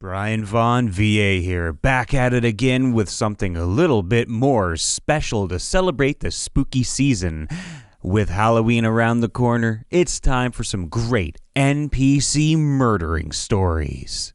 Brian Vaughn, VA here, back at it again with something a little bit more special to celebrate the spooky season. With Halloween around the corner, it's time for some great NPC murdering stories.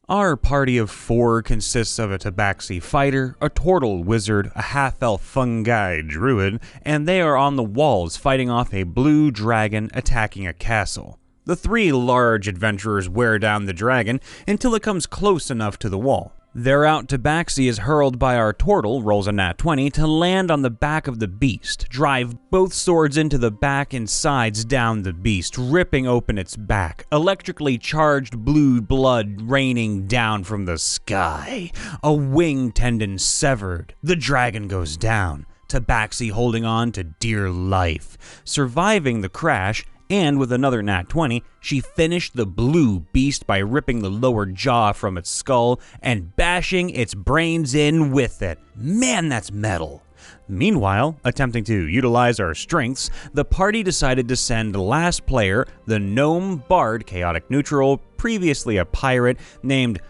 Our party of 4 consists of a tabaxi fighter, a turtle wizard, a half-elf fungi druid, and they are on the walls fighting off a blue dragon attacking a castle. The 3 large adventurers wear down the dragon until it comes close enough to the wall. Their out tabaxi is hurled by our turtle, rolls a nat 20, to land on the back of the beast, drive both swords into the back and sides down the beast, ripping open its back, electrically charged blue blood raining down from the sky. A wing tendon severed. The dragon goes down, tabaxi holding on to dear life, surviving the crash. And with another nat 20, she finished the blue beast by ripping the lower jaw from its skull and bashing its brains in with it. Man, that's metal. Meanwhile, attempting to utilize our strengths, the party decided to send the last player, the gnome bard chaotic neutral, previously a pirate, named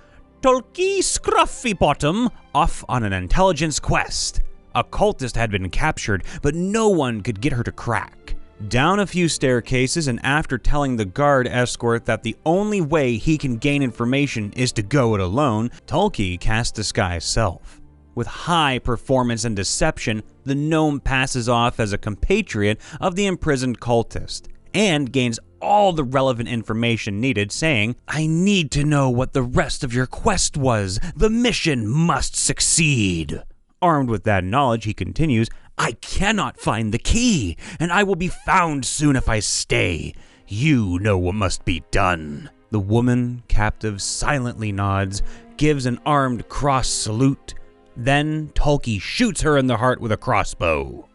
Tolki Scruffybottom, off on an intelligence quest. A cultist had been captured, but no one could get her to crack. Down a few staircases, and after telling the guard escort that the only way he can gain information is to go it alone, Tolki casts disguise self. With high performance and deception, the gnome passes off as a compatriot of the imprisoned cultist, and gains all the relevant information needed, saying, "I need to know what the rest of your quest was. The mission must succeed." Armed with that knowledge, he continues, "I cannot find the key, and I will be found soon if I stay. You know what must be done." The woman captive silently nods, gives an armed cross salute. Then Tolki shoots her in the heart with a crossbow.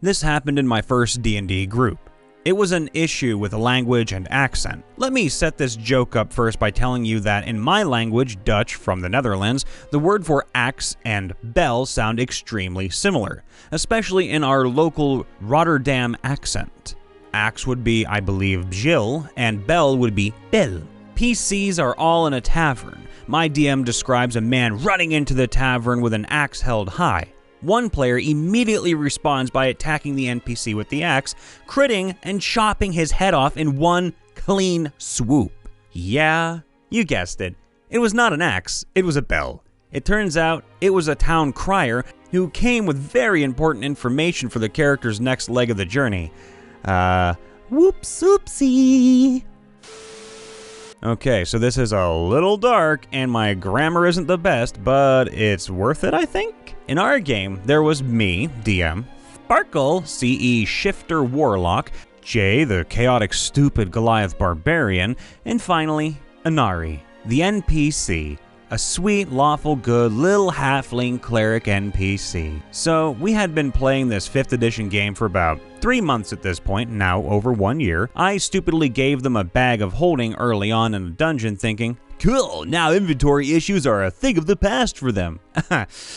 This happened in my first D&D group. It was an issue with language and accent. Let me set this joke up first by telling you that in my language, Dutch from the Netherlands, the word for axe and bell sound extremely similar, especially in our local Rotterdam accent. Axe would be, I believe, Jill, and bell would be bel. PCs are all in a tavern. My DM describes a man running into the tavern with an axe held high. One player immediately responds by attacking the NPC with the axe, critting and chopping his head off in one clean swoop. Yeah, you guessed it. It was not an axe, it was a bell. It turns out it was a town crier who came with very important information for the character's next leg of the journey. Whoops oopsie. Okay, so this is a little dark, and my grammar isn't the best, but it's worth it, I think? In our game, there was me, DM, Sparkle, CE Shifter Warlock, Jay, the chaotic stupid Goliath Barbarian, and finally, Inari, the NPC, a sweet, lawful good little halfling cleric NPC. So we had been playing this 5th edition game for about 3 months at this point, now over 1 year. I stupidly gave them a bag of holding early on in a dungeon thinking, cool, now inventory issues are a thing of the past for them.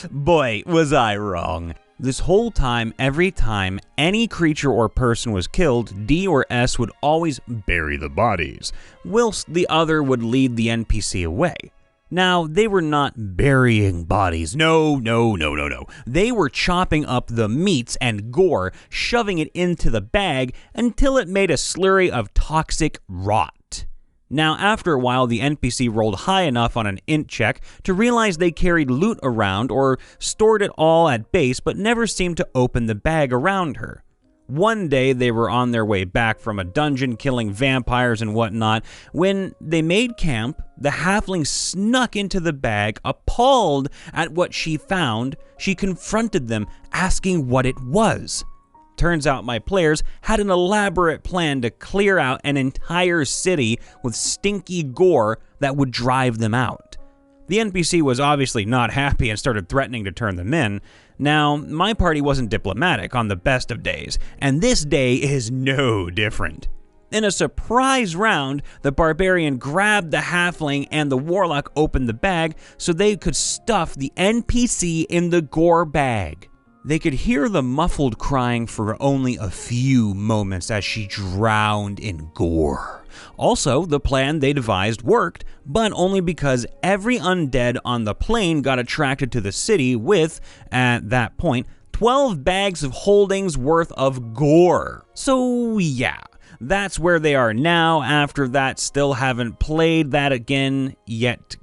Boy, was I wrong. This whole time, every time any creature or person was killed, D or S would always bury the bodies, whilst the other would lead the NPC away. Now, they were not burying bodies. No. They were chopping up the meats and gore, shoving it into the bag until it made a slurry of toxic rot. Now, after a while, the NPC rolled high enough on an int check to realize they carried loot around or stored it all at base, but never seemed to open the bag around her. One day, they were on their way back from a dungeon killing vampires and whatnot. When they made camp, the halfling snuck into the bag. Appalled at what she found, she confronted them, asking what it was. Turns out my players had an elaborate plan to clear out an entire city with stinky gore that would drive them out. The NPC was obviously not happy and started threatening to turn them in. Now, my party wasn't diplomatic on the best of days, and this day is no different. In a surprise round, the barbarian grabbed the halfling and the warlock opened the bag so they could stuff the NPC in the gore bag. They could hear the muffled crying for only a few moments as she drowned in gore. Also, the plan they devised worked, but only because every undead on the plane got attracted to the city with, at that point, 12 bags of holdings worth of gore. So yeah, that's where they are now. After that, still haven't played that again yet.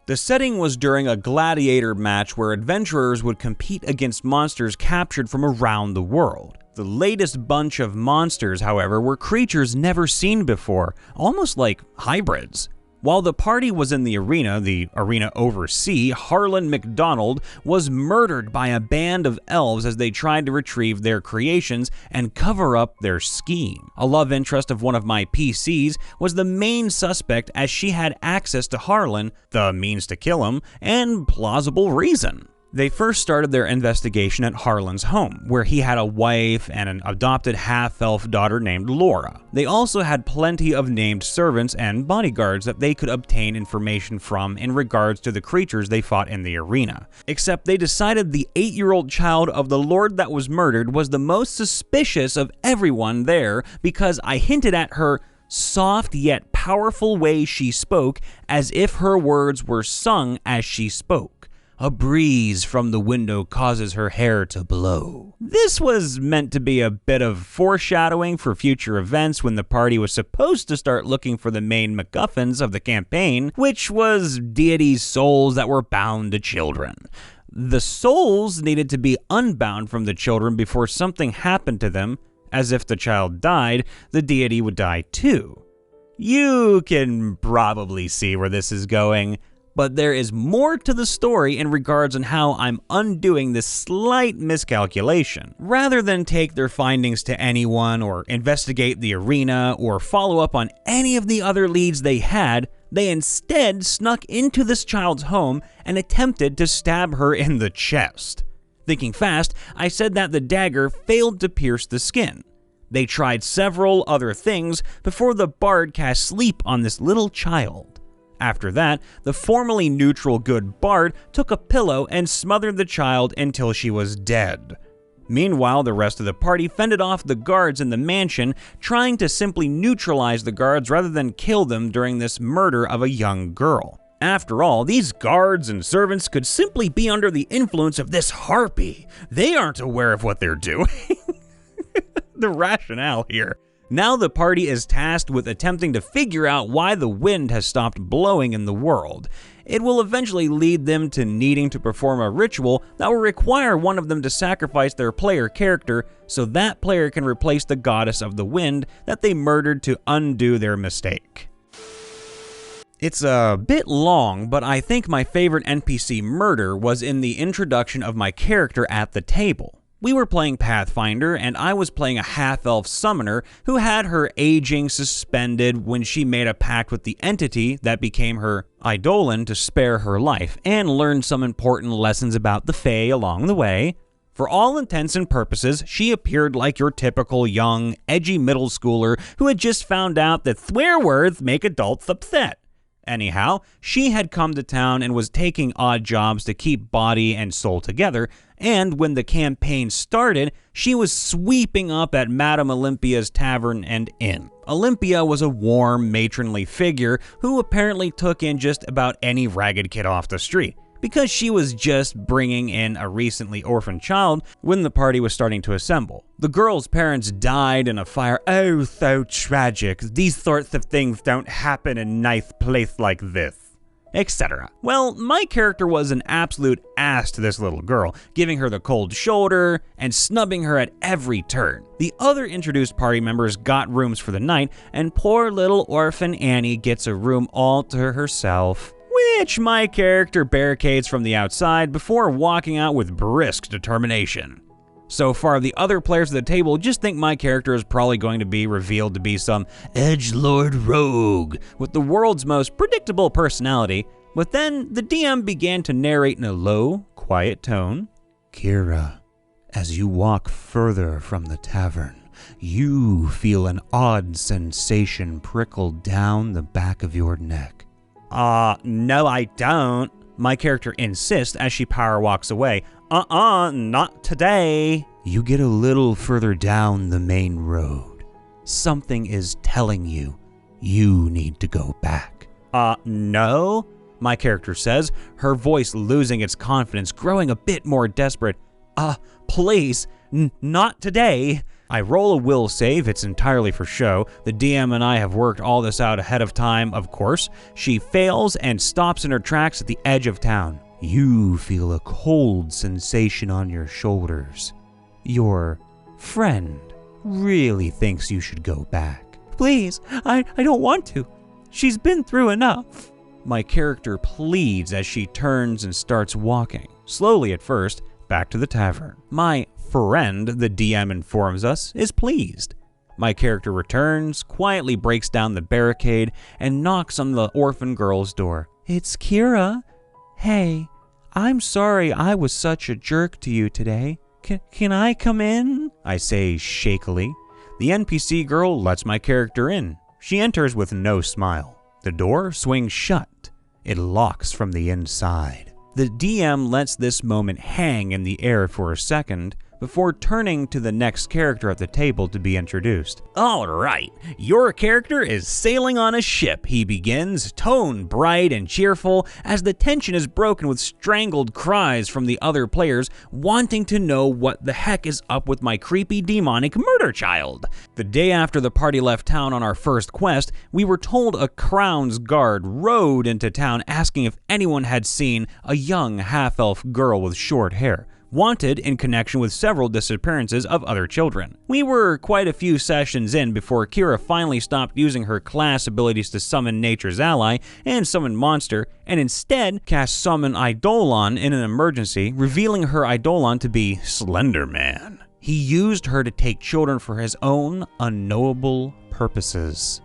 The setting was during a gladiator match where adventurers would compete against monsters captured from around the world. The latest bunch of monsters, however, were creatures never seen before, almost like hybrids. While the party was in the arena overseer, Harlan McDonald, was murdered by a band of elves as they tried to retrieve their creations and cover up their scheme. A love interest of one of my PCs was the main suspect as she had access to Harlan, the means to kill him, and plausible reason. They first started their investigation at Harlan's home, where he had a wife and an adopted half-elf daughter named Laura. They also had plenty of named servants and bodyguards that they could obtain information from in regards to the creatures they fought in the arena. Except they decided the 8-year-old child of the lord that was murdered was the most suspicious of everyone there because I hinted at her soft yet powerful way she spoke as if her words were sung as she spoke. A breeze from the window causes her hair to blow. This was meant to be a bit of foreshadowing for future events when the party was supposed to start looking for the main MacGuffins of the campaign, which was deities' souls that were bound to children. The souls needed to be unbound from the children before something happened to them, as if the child died, the deity would die too. You can probably see where this is going. But there is more to the story in regards on how I'm undoing this slight miscalculation. Rather than take their findings to anyone or investigate the arena or follow up on any of the other leads they had, they instead snuck into this child's home and attempted to stab her in the chest. Thinking fast, I said that the dagger failed to pierce the skin. They tried several other things before the bard cast sleep on this little child. After that, the formerly neutral good bard took a pillow and smothered the child until she was dead. Meanwhile, the rest of the party fended off the guards in the mansion, trying to simply neutralize the guards rather than kill them during this murder of a young girl. After all, these guards and servants could simply be under the influence of this harpy. They aren't aware of what they're doing. The rationale here. Now the party is tasked with attempting to figure out why the wind has stopped blowing in the world. It will eventually lead them to needing to perform a ritual that will require one of them to sacrifice their player character so that player can replace the goddess of the wind that they murdered to undo their mistake. It's a bit long, but I think my favorite NPC murder was in the introduction of my character at the table. We were playing Pathfinder, and I was playing a half-elf summoner who had her aging suspended when she made a pact with the entity that became her eidolon to spare her life, and learned some important lessons about the Fae along the way. For all intents and purposes, she appeared like your typical young, edgy middle schooler who had just found out that swear words make adults upset. Anyhow, she had come to town and was taking odd jobs to keep body and soul together, and when the campaign started, she was sweeping up at Madame Olympia's tavern and inn. Olympia was a warm, matronly figure who apparently took in just about any ragged kid off the street, because she was just bringing in a recently orphaned child when the party was starting to assemble. The girl's parents died in a fire. Oh, so tragic. These sorts of things don't happen in a nice place like this, etc. Well, my character was an absolute ass to this little girl, giving her the cold shoulder and snubbing her at every turn. The other introduced party members got rooms for the night, and poor little orphan Annie gets a room all to herself, which my character barricades from the outside before walking out with brisk determination. So far, the other players at the table just think my character is probably going to be revealed to be some edgelord rogue with the world's most predictable personality, but then the DM began to narrate in a low, quiet tone. Kira, as you walk further from the tavern, you feel an odd sensation prickle down the back of your neck. No I don't, my character insists as she power walks away. Not today. You get a little further down the main road. something is telling you you need to go back. No? My character says, her voice losing its confidence, growing a bit more desperate. Please, not today. I roll a will save, it's entirely for show. The DM and I have worked all this out ahead of time, of course. She fails and stops in her tracks at the edge of town. You feel a cold sensation on your shoulders. Your friend really thinks you should go back. Please, I don't want to. She's been through enough. My character pleads as she turns and starts walking, slowly at first, back to the tavern. My friend, the DM informs us, is pleased. My character returns, quietly breaks down the barricade, and knocks on the orphan girl's door. It's Kira. Hey, I'm sorry I was such a jerk to you today. Can I come in? I say shakily. The NPC girl lets my character in. She enters with no smile. The door swings shut. It locks from the inside. The DM lets this moment hang in the air for a second before turning to the next character at the table to be introduced. All right, your character is sailing on a ship, he begins, tone bright and cheerful, as the tension is broken with strangled cries from the other players wanting to know what the heck is up with my creepy demonic murder child. The day after the party left town on our first quest, we were told a crown's guard rode into town asking if anyone had seen a young half-elf girl with short hair, wanted in connection with several disappearances of other children. We were quite a few sessions in before Kira finally stopped using her class abilities to summon nature's ally and summon monster, and instead cast summon Eidolon in an emergency, revealing her Eidolon to be Slenderman. He used her to take children for his own unknowable purposes.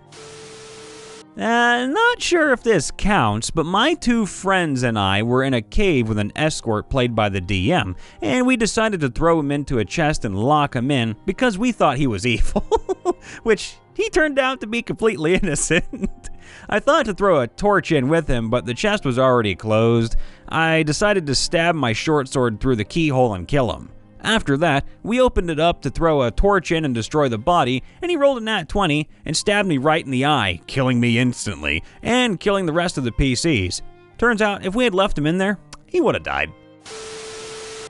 Not sure if this counts, but my two friends and I were in a cave with an escort played by the DM, and we decided to throw him into a chest and lock him in because we thought he was evil, which he turned out to be completely innocent. I thought to throw a torch in with him, but the chest was already closed. I decided to stab my short sword through the keyhole and kill him. After that, we opened it up to throw a torch in and destroy the body, and he rolled a nat 20 and stabbed me right in the eye, killing me instantly, and killing the rest of the PCs. Turns out, if we had left him in there, he would have died.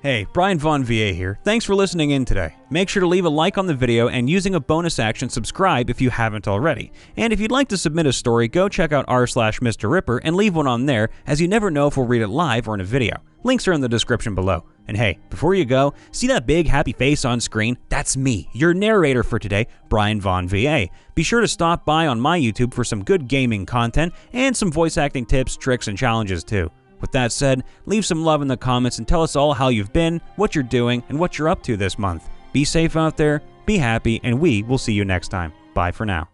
Hey, Brian Von VA here. Thanks for listening in today. Make sure to leave a like on the video and using a bonus action, subscribe if you haven't already. And if you'd like to submit a story, go check out r/MrRipper and leave one on there, as you never know if we'll read it live or in a video. Links are in the description below. And hey, before you go, see that big happy face on screen? That's me, your narrator for today, Brian Von VA. Be sure to stop by on my YouTube for some good gaming content and some voice acting tips, tricks, and challenges too. With that said, leave some love in the comments and tell us all how you've been, what you're doing, and what you're up to this month. Be safe out there, be happy, and we will see you next time. Bye for now.